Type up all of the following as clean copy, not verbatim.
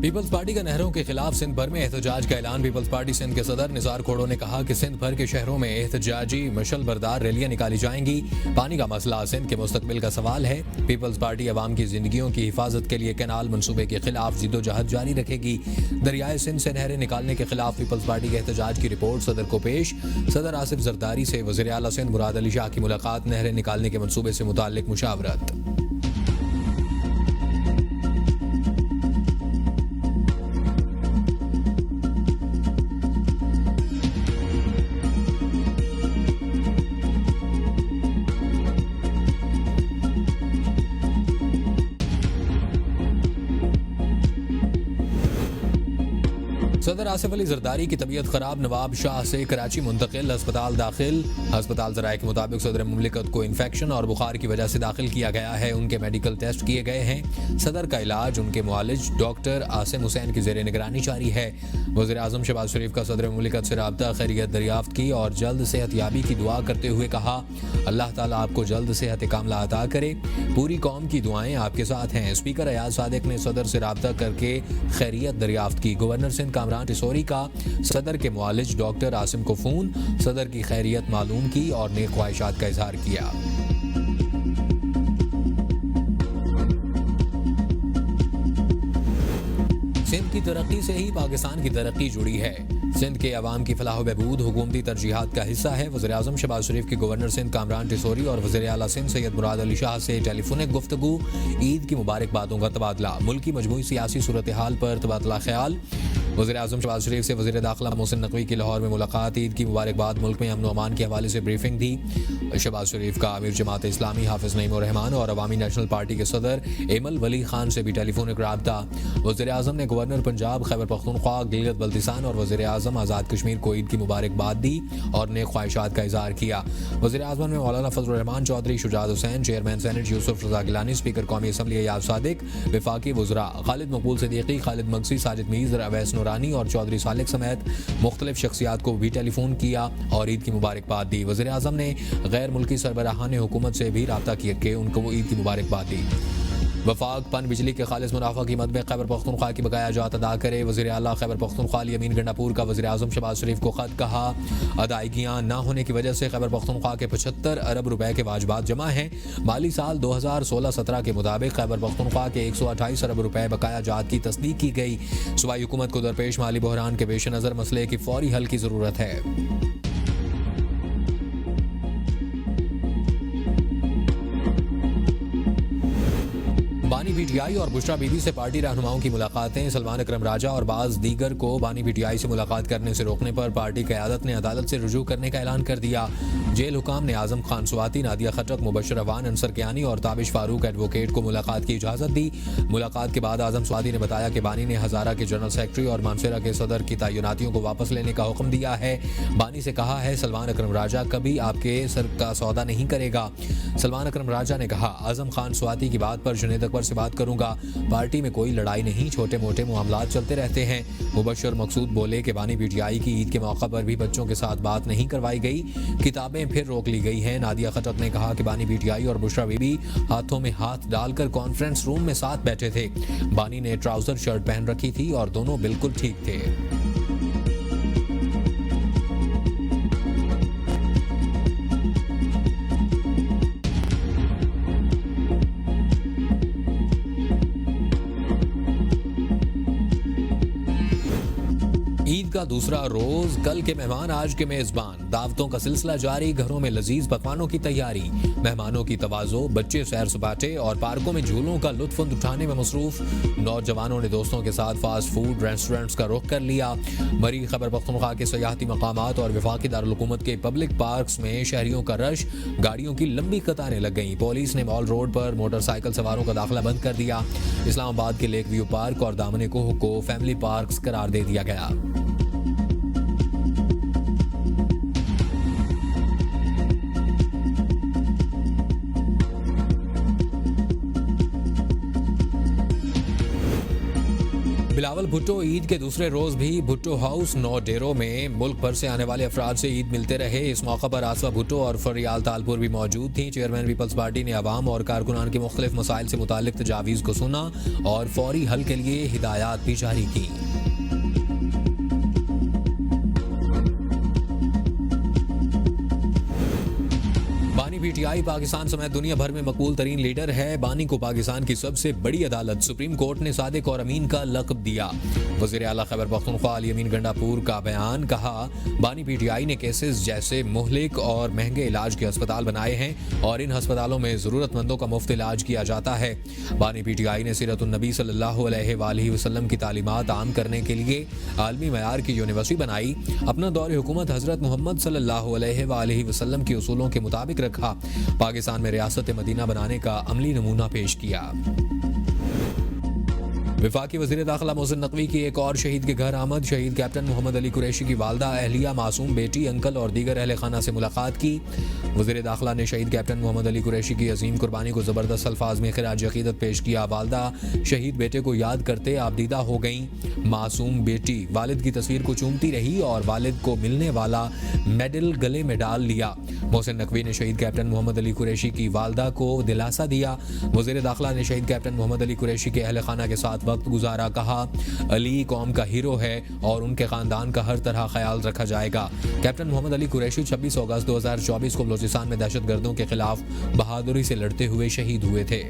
Peoples party का नहरों के खिलाफ सिंध भर में एहतजाज का ऐलान। पीपल्स पार्टी सिंध के सदर निसार खोड़ो ने कहा कि सिंध भर के शहरों में एहतजाजी मशल बरदार रैलियां निकाली जाएंगी। पानी का मसला सिंध के मुस्तकबिल का सवाल है। पीपल्स पार्टी अवाम की जिंदगियों की हिफाजत के लिए कैनाल मनसूबे के खिलाफ जिद्दोजहद जारी रखेगी। दरियाए सिंध से नहरें निकालने के खिलाफ पीपल्स पार्टी के एहतजाज की रिपोर्ट सदर को पेश। सदर आसिफ जरदारी से वज़ीर आला सिंध मुराद अली शाह की मुलाकात। नहरें निकालने के मनसूबे से मुताल्लिक मुशावरत। सदर आसिफ अली जरदारी की तबीयत खराब, नवाब शाह से कराची मुंतकिल, अस्पताल दाखिल। अस्पताल ज़राए के मुताबिक सदर मुमलिकत को इन्फेक्शन और बुखार की वजह से दाखिल किया गया है। उनके मेडिकल टेस्ट किए गए हैं। सदर का इलाज उनके मुआलिज डॉक्टर आसिम हुसैन की ज़ेर निगरानी जारी है। वज़ीर आज़म शहबाज शरीफ का सदर मुमलिकत से राब्ता, खैरियत दरियाफ्त की और जल्द सेहतयाबी की दुआ करते हुए कहा, अल्लाह ताला आपको जल्द सेहत कामला अता करे। पूरी कौम की दुआएं आपके साथ हैं। स्पीकर अयाज सादिक ने सदर से राब्ता करके खैरियत दरियाफ्त की। गवर्नर सिंध कामरान टिसोरी का सदर के मुआलिज डॉक्टर आसिम को फोन, सदर की खैरियत मालूम की और नेक ख्वाहिशात का इजहार किया। सिंध की तरक्की से ही पाकिस्तान की तरक्की जुड़ी है। सिंध के अवाम की फलाह बहबूद हुकूमती तरजीहात का हिस्सा है। वज़ीर आज़म शहबाज शरीफ के गवर्नर सिंध कामरान टिसोरी और वज़ीर आला सिंध सैयद मुराद अली शाह से टेलीफोनिक गुफ्तगू। ईद की मुबारकबादों का तबादला। मुल्की मजमूई सियासी सूरत हाल पर तबादला ख्याल। वज़ीर आज़म शहबाज शरीफ से वज़ीर दाखिला मोहसिन नकवी की लाहौर में मुलाकात। ईद की मुबारकबाद। मुल्क में अमन व अमान के हवाले से ब्रीफिंग दी। शहबाज शरीफ का अमीर जमात इस्लामी हाफिज़ नईम रहमान और अवामी नेशनल पार्टी के सदर एमल वली खान से भी टेलीफोनिक राब्ता। वज़ीर आज़म ने गवर्नर पंजाब खैबर पख्तूनख्वा गिलगित बल्तिस्तान और वज़ीर आज़म आज़ाद कश्मीर को ईद की मुबारकबाद दी और नेक ख्वाहिशात का इजहार किया। वज़ीर आज़म में मौलाना फजल रहमान चौधरी, शुजात हुसैन, चेयरमैन सेनेट यूसुफ रज़ा गिलानी, स्पीकर कौमी असम्बली अयाज सादिक, वफाकी वज़रा खालिद मकबूल सिद्दीकी, खालिद मगसी, साजिद मीर, अवैस नूरानी और चौधरी सालिक समेत मुख्तलिफ शख्सियात को भी टेलीफोन किया और ईद की मुबारकबाद दी। वज़ीर आज़म ने गैर मुल्की सरबराहान हुकूमत से भी राब्ता किया कि उनको ईद की मुबारकबाद दी। वफाक पन बिजली के खालिस मुनाफा कीमत में खैबर पख्तूनख्वा की बकाया जात अदा करे। वज़ीर आला खैबर पख्तूनख्वा यमीन गंडापुर का वज़ीर आज़म शहबाज शरीफ को खत। कहा, अदायगियाँ न होने की वजह से खैबर पख्तूनख्वा के 75 अरब रुपए के वाजबात जमा हैं। माली साल 2016-17 के मुताबिक खैबर पख्तूनख्वा के 128 अरब रुपए बकाया जात की तस्दीक की गई। सूबाई हुकूमत को दरपेश माली बहरान के पेश नज़र मसले की फौरी हल की ज़रूरत है। बानी पीटीआई और बुशरा बीबी से पार्टी रहनुमाओं की मुलाकातें। सलमान अकरम राजा और बाज दीगर को बानी पीटीआई से मुलाकात करने से रोकने पर पार्टी क़यादत ने अदालत से रुजू करने का ऐलान कर दिया। जेल हुकाम ने आजम खान स्वाति, नादिया खटक, मुबशर अवान, अंसर कियानी और ताबिश फारूक एडवोकेट को मुलाकात की इजाज़त दी। मुलाकात के बाद आजम स्वाति ने बताया कि बानी ने हज़ारा के जनरल सेक्रेटरी और मानसेरा के सदर की तैनातियों को वापस लेने का हुक्म दिया है। बानी से कहा है, सलमान अकरम राजा कभी आपके सर का सौदा नहीं करेगा। सलमान अकरम राजा ने कहा, आजम खान स्वाति की बात पर जुनेद अकबर से बात करूंगा। पार्टी में कोई लड़ाई नहीं, छोटे मोटे मामलात चलते रहते हैं। मुबशर मकसूद बोले कि बानी पीटीआई की ईद के मौका पर भी बच्चों के साथ बात नहीं करवाई गई, किताबें फिर रोक ली गई हैं। नादिया खटक ने कहा कि बानी पीटीआई और बुशरा बीबी हाथों में हाथ डालकर कॉन्फ्रेंस रूम में साथ बैठे थे। बानी ने ट्राउजर शर्ट पहन रखी थी और दोनों बिल्कुल ठीक थे। ईद का दूसरा रोज, कल के मेहमान आज के मेजबान। दावतों का सिलसिला जारी, घरों में लजीज पकवानों की तैयारी। मेहमानों की तवाज़ो, बच्चे सैर सपाटे और पार्कों में झूलों का लुत्फ उठाने में मसरूफ। नौजवानों ने दोस्तों के साथ फास्ट फूड रेस्टोरेंट्स का रुख कर लिया। मरी खैबर पख्तूनख्वा के सयाहती मकामात और वफाकी दारुल हुकूमत के पब्लिक पार्क्स में शहरियों का रश, गाड़ियों की लंबी कतारें लग गईं। पुलिस ने मॉल रोड पर मोटरसाइकिल सवारों का दाखिला बंद कर दिया। इस्लामाबाद के लेक व्यू पार्क और दामने कोह को फैमिली पार्क्स करार दे दिया गया। बिलावल भुट्टो ईद के दूसरे रोज भी भुट्टो हाउस 9 डेरों में मुल्क भर से आने वाले अफराद से ईद मिलते रहे। इस मौका पर आसफा भुट्टो और फरियाल तालपुर भी मौजूद थी। चेयरमैन पीपल्स पार्टी ने अवाम और कारकुनान के मुख्तलिफ मसाइल से मुतालिक तजावीज़ को सुना और फौरी हल के लिए हिदायत भी जारी की। बानी पीटीआई पाकिस्तान समेत दुनिया भर में मकबूल तरीन लीडर है। बानी को पाकिस्तान की सबसे बड़ी अदालत सुप्रीम कोर्ट ने सादिक और अमीन का लक़ब दिया। वज़ीर आला खैबर पख्तूनख्वा अली अमीन गंडापुर का बयान, कहा बानी पीटीआई ने केसेस जैसे मुहलिक और महंगे इलाज के अस्पताल बनाए हैं और इन अस्पतालों में ज़रूरतमंदों का मुफ्त इलाज किया जाता है। बानी पीटीआई ने सीरतुन नबी सल्लल्लाहु अलैहि वसल्लम की तालीमात आम करने के लिए आलमी मयार की यूनिवर्सिटी बनाई। अपना दौर हुकूमत हज़रत मोहम्मद सल्लल्लाहु अलैहि वसल्लम के उसूलों के मुताबिक रखा। पाकिस्तान में रियासत मदीना बनाने का अमली नमूना पेश किया। वफाकी वज़ीर दाखिला मोहसिन नकवी की एक और शहीद के घर आमद। शहीद कैप्टन मोहम्मद अली कुरैशी की वालदा, अहलिया, मासूम बेटी, अंकल और दीगर अहले खाना से मुलाकात की। वज़ीर दाखिला ने शहीद कैप्टन मोहम्मद अली कुरैशी की अजीम कुर्बानी को ज़बरदस्त अल्फाज में खिराज अकीदत पेश किया। वालदा शहीद बेटे को याद करते आबदीदा हो गईं। मासूम बेटी वालिद की तस्वीर को चूमती रही और वालिद को मिलने वाला मेडल गले में डाल लिया। मोहसिन नकवी ने शहीद कैप्टन मोहम्मद अली कुरैशी की वालदा को दिलासा दिया। वज़ीर दाखिला ने शहीद कैप्टन मोहम्मद अली कुरैशी के अहले खाना के साथ वक्त गुजारा। कहा अली कौम का हीरो है और उनके खानदान का हर तरह ख्याल रखा जाएगा। कैप्टन मोहम्मद अली कुरैशी 26 अगस्त 2024 को बलूचिस्तान में दहशतगर्दों के खिलाफ बहादुरी से लड़ते हुए शहीद हुए थे।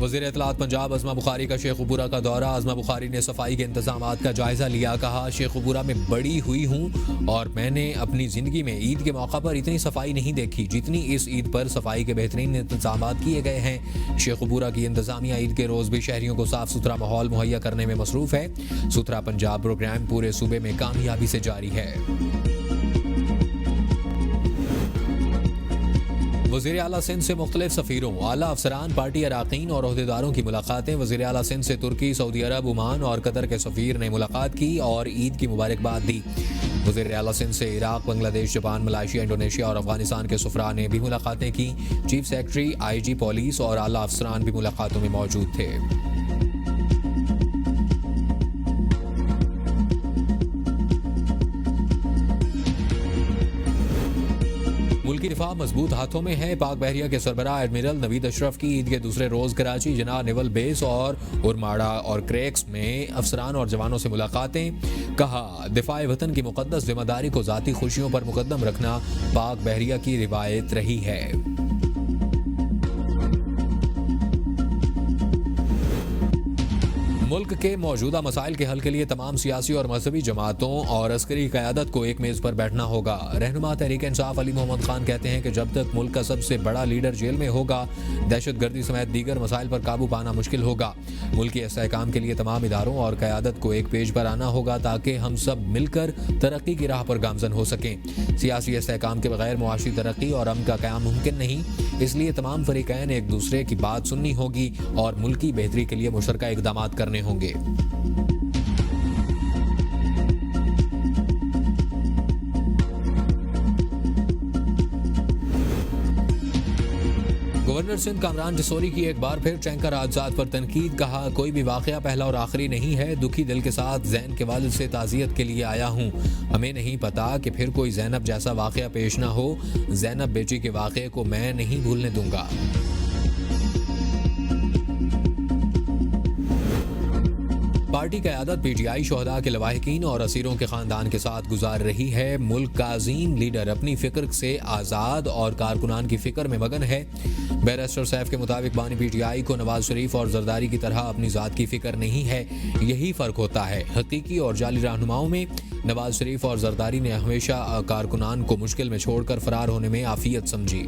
वज़ीर इत्तलात पंजाब अज़मा बुखारी का शेखुपुरा का दौरा। अज़मा बुखारी ने सफाई के इंतजामात का जायजा लिया। कहा शेखुपुरा में बड़ी हुई हूँ और मैंने अपनी ज़िंदगी में ईद के मौका पर इतनी सफाई नहीं देखी जितनी इस ईद पर सफाई के बेहतरीन इंतजामात किए गए हैं। शेखुपुरा की इंतजामिया ईद के रोज़ भी शहरियों को साफ सुथरा माहौल मुहैया करने में मसरूफ़ है। सुथरा पंजाब प्रोग्राम पूरे सूबे में कामयाबी से जारी है। वज़ीर आला सिंध से मुख्तलिफ सफ़ीरों, आला अफसरान, पार्टी अराकीन और ओहदेदारों की मुलाकातें। वज़ीर आला सिंध से तुर्की, सऊदी अरब, ओमान और कतर के सफ़ीर ने मुलाकात की और ईद की मुबारकबाद दी। वज़ीर आला सिंध से Iraq, Bangladesh, Japan, Malaysia, Indonesia और अफगानिस्तान के सुफरा ने भी मुलाकातें की। चीफ सेक्रेटरी, IG पुलिस और आला अफसरान भी मुलाकातों में मौजूद थे। मुल्की दिफा मजबूत हाथों में है। पाक बहरिया के सरबराह एडमिरल नवीद अशरफ की ईद के दूसरे रोज कराची, जना, नेवल बेस और उरमाड़ा और क्रैक्स में अफसरान और जवानों से मुलाकातें। कहा दिफाए वतन की मुकद्दस जिम्मेदारी को ज़ाती खुशियों पर मुकद्दम रखना पाक बहरिया की रिवायत रही है। मुल्क के मौजूदा मसाइल के हल के लिए तमाम सियासी और मजहबी जमातों और अस्करी क़यादत को एक मेज़ पर बैठना होगा। रहनुमा तहरीक इंसाफ अली मोहम्मद खान कहते हैं कि जब तक मुल्क का सबसे बड़ा लीडर जेल में होगा, दहशतगर्दी समेत दीगर मसाइल पर काबू पाना मुश्किल होगा। मुल्क के इस्तेहकाम के लिए तमाम इदारों और क़यादत को एक पेज पर आना होगा ताकि हम सब मिलकर तरक्की की राह पर गामजन हो सकें। सियासी इस्तेहकाम के बगैर मुआशी तरक्की और अमन का क़याम मुमकिन नहीं, इसलिए तमाम फरीक़ैन एक दूसरे की बात सुननी होगी और मुल्की बेहतरी के लिए मुशतरका इक़दामात करने होंगे। गवर्नर सिंध कामरान टिसोरी की एक बार फिर टैंकर हादसात पर तनकीद। कहा कोई भी वाकया पहला और आखिरी नहीं है। दुखी दिल के साथ जैन के वालिद से ताज़ियत के लिए आया हूँ। हमें नहीं पता कि फिर कोई जैनब जैसा वाकया पेश ना हो। जैनब बेटी के वाकये को मैं नहीं भूलने दूंगा। पार्टी क़यादत PTI शोहदा के लवाहिकीन और असीरों के ख़ानदान के साथ गुजार रही है। मुल्क का अजीम लीडर अपनी फ़िक्र से आज़ाद और कारकुनान की फ़िक्र में मगन है। बैरिस्टर सैफ के मुताबिक बानी PTI को नवाज शरीफ और जरदारी की तरह अपनी ज़ात की फ़िक्र नहीं है। यही फ़र्क होता है। हकीकी और जाली रहनुमाओं में नवाज शरीफ और जरदारी ने हमेशा कारकुनान को मुश्किल में छोड़कर फ़रार होने में आफियत समझी।